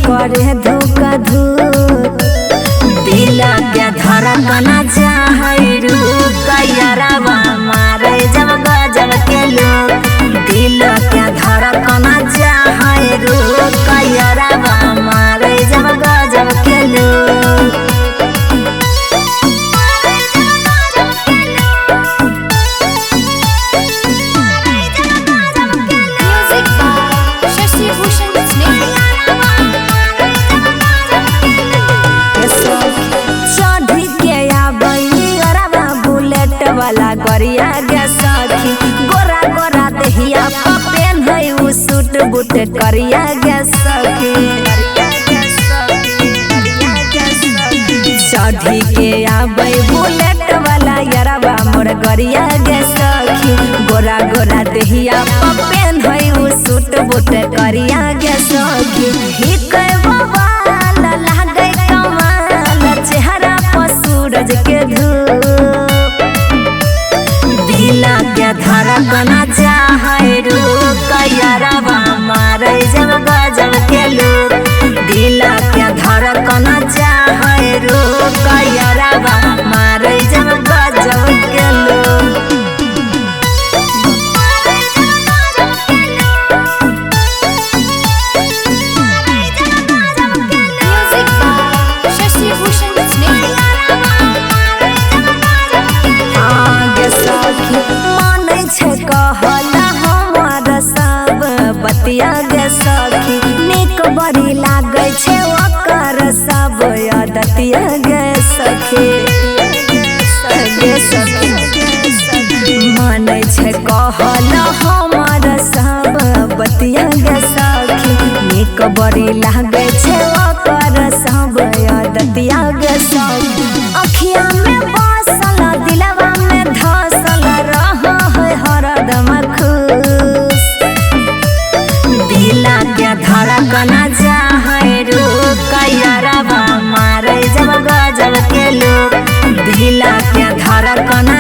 करे धोखा धूप दिला के धड़कना चाहे रूप यारवा मारे जब गजब के लोग दिल के धड़कना चाहे रूप यारवा मारे जब गजब के लोग। वाला गरिया गे सखी गोरा गोरा देहिया पेन है उ सूट बूट करिया गे सखी चढ़ी के आबै बुलेट वाला यारवा मोर गरिया गे सखी गोरा गोरा देहिया पेन है उ सूट बूट करिया गे सखी हिकै बवाल लागे कमाल चेहरा पर सूरज के धूप दिला के धड़कना चाहे रूप यारवा मारे जब गजब के लोग दिला के धड़कना चाहे रूप यारवा मारे जब गजब के लोग। बतिया गे सखी निक बड़ी लागे छे ओकर सब आदतिया गे सखी माने छे कहल हमर सब बतिया गे सखी निक बड़ी लागे छे ओकर सब आदतिया गे सखी अखिया में बसल दिलवा में धसल रह है हरदम खुश दिला के धड़कना चाहे रूप यारवा मारे जब गजब के लोग दिला के धड़कना